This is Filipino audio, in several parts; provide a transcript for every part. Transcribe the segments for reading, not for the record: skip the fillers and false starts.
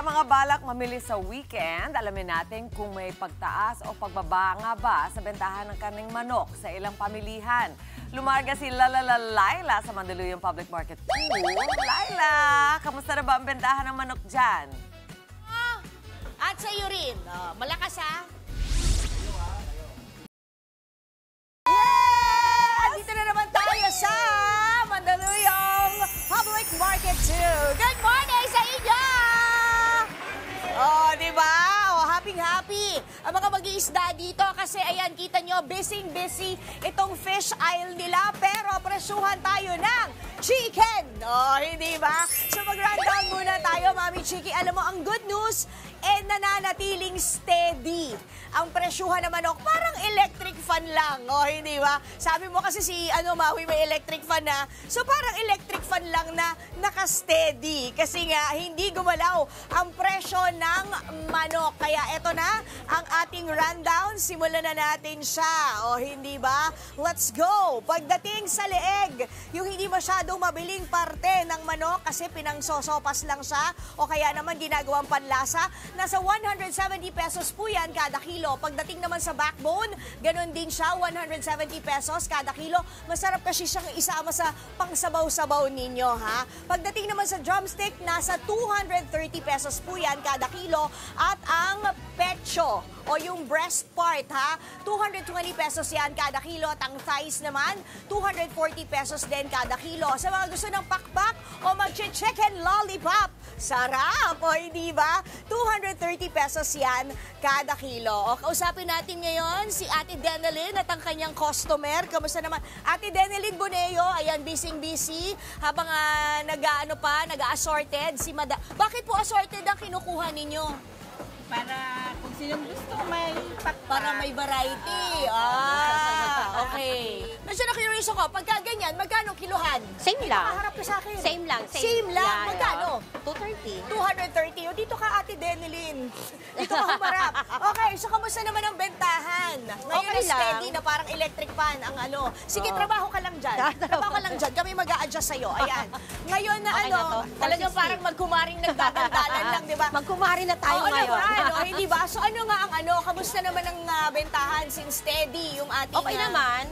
mga balak mamili sa weekend, alamin natin kung may pagtaas o pagbaba nga ba sa bentahan ng karneng manok sa ilang pamilihan. Lumarga si Laila sa Mandaluyong Public Market 2. Laila, kamusta na ba ang bentahan ng manok dyan? At sa iyo rin, malakas ha? Yeah! Dito na naman tayo sa Mandaluyong Public Market 2. Good morning sa inyo! Oh, di ba? Oh, happy-happy ang mga mag-iisda dito kasi ayan, kita nyo, busy itong fish aisle nila pero presyuhan tayo ng chicken. Oh, hindi ba? So mag-rundown muna tayo, Mami Chiki. Alam mo, ang good news, nananatiling steady ang presyuhan ng manok. Parang electric fan lang. Oh, hindi ba? Sabi mo kasi si Maui may electric fan na. So parang electric fan lang na naka-steady. Kasi nga, hindi gumalaw ang presyo ng manok. Kaya eto na ang ating rundown. Simulan na natin siya. O hindi ba? Let's go! Pagdating sa leeg, yung hindi masyadong mabiling parte ng manok kasi pinangsosopas lang siya o kaya naman ginagawang panlasa, nasa 170 pesos po yan kada kilo. Pagdating naman sa backbone, ganun din siya, 170 pesos kada kilo. Masarap kasi siyang isama sa pangsabaw-sabaw ninyo, ha? Pagdating naman sa drumstick, nasa 230 pesos po yan kada kilo. At ang pecho o yung breast part, ha? 220 pesos yan kada kilo. At ang thighs naman, 240 pesos din kada kilo. Sa mga gusto ng pakpak o mag-chicken lollipop, sarap, o hindi ba? 230 pesos yan kada kilo. O, kausapin natin ngayon si Ate Denelyn at ang kanyang customer. Kamusta naman? Ate Denelyn Boneo, ayan, busy habang nag-assorted si Madam. Bakit po assorted ang kinukuha ninyo? Para kung sinong gusto may pakpak. Para may variety. Okay. Medyo na-curious ako, pagka ganyan, magkano kiluhan? Same lang. Nakaharap ka sa akin. Same lang. Same lang? Yeah, Magkano? 230. 230. O, dito ka, Ate Denelyn. Dito ka humarap. Okay, so kamusta naman ang bentahan? Ngayon Okay is lang. steady na parang electric fan ang ano. Sige, trabaho ka lang dyan. Trabaho ka lang dyan. Kami mag-a-adjust sa'yo. Ayan. Ngayon na Okay na to. talagang 460. parang magkumaring nagdadandalan lang, di ba? Magkumari na tayo Oo ngayon. naman, hindi ba? So ano nga ang kamusta naman ang bentahan since steady yung ating... Okay naman.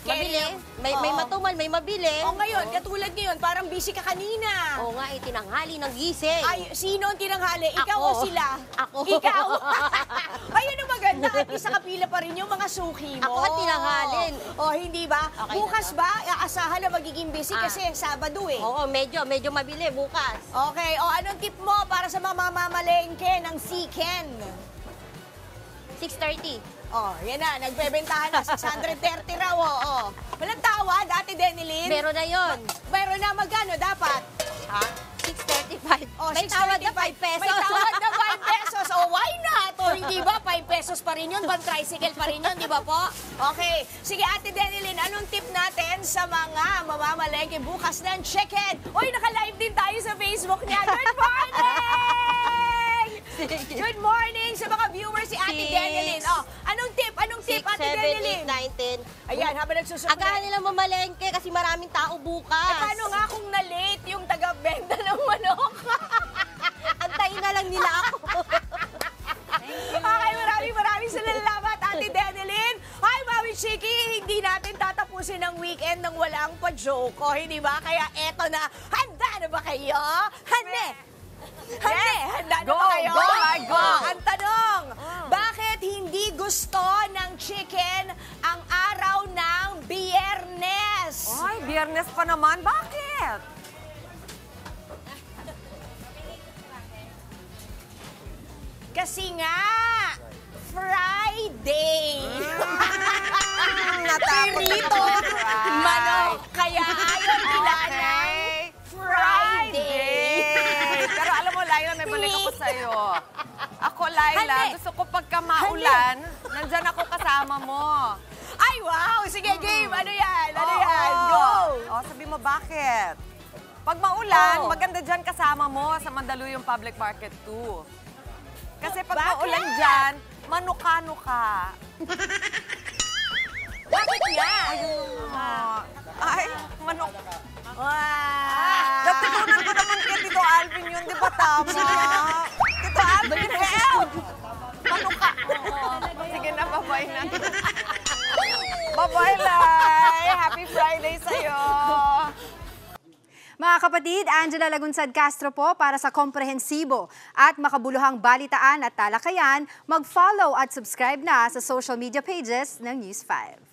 Mabili. May Oo. matumal, may mabili. O ngayon, katulad ngayon, parang busy ka kanina. Oo nga, tinanghali ng gising. Ay, sino ang tinanghali? Ikaw Ako. o sila? Ako. Ikaw? Ayun ang maganda. At least nakapila pa rin yung mga suki mo. Ako ang tinanghalin. O, hindi ba? Okay Bukas na to. ba, aasahan na magiging busy kasi Sabado eh. Oo, medyo mabili bukas. Okay, o anong tip mo para sa mga mamamalengke ng Siken? 630. Oh, yan na, nagbebentahan na, 630 raw, oh. Walang tawad, Ate Denelyn? Meron na yon. Meron na, magkano dapat? Ha? 635. Oh, May tawad na 5 pesos. May tawad na 5 pesos. Oh, why not? O, hindi ba? 5 pesos pa rin yun. Bang tricycle pa rin yun, di ba po? Okay. Sige, Ate Denelyn, anong tip natin sa mga mamamalengke bukas ng chicken? Uy, naka-live din tayo sa Facebook niya. Good morning! Good morning sa mga viewers si Ate Denelyn. Oh, anong tip? Anong tip, 6, Ate Denelyn? 7, 8, 9, 10. Ayan, habang nagsusupply. Agahan nila mamalengke kasi maraming tao bukas. Paano nga kung na-late yung taga-benta ng manok? Antayin na lang nila ako. Okay, maraming salamat, Ate Denelyn. Hi, Mami Chiki, hindi natin tatapusin ang weekend nang walang pa-joke, o hindi ba? Kaya eto na, handa na ba kayo? Handa na ba kayo? Go! Ang tanong, bakit hindi gusto ng chicken ang araw ng Biyernes? Ay, Biyernes pa naman. Bakit? Kasi nga, Friday. Natakot Pirito, manok. Kaya ayaw nila ng Friday. Pero alam mo, Laila, may balik ako sa'yo. Ako, Laila, Hande. gusto ko pagka maulan, nandyan ako kasama mo. Ay, wow! Sige, game. Ano yan? Ano Oo. yan? Go! O, sabi mo, bakit? Pag maulan, Oo. maganda dyan kasama mo sa Mandaluyong Public Market 2. Kasi pag Bakit? maulan dyan, manukano ka. Bakit nga? Ay, manok. Wow! Natutunan ko naman kay Tito Alvin yun, di ba tama? Dali na, El! Ano ka? Sige na, bye-bye na. Bye-bye, Lai! Happy Friday sa'yo! Mga kapatid, Angela Lagunsad Castro po para sa komprehensibo at makabuluhang balitaan at talakayan. Mag-follow at subscribe na sa social media pages ng News 5.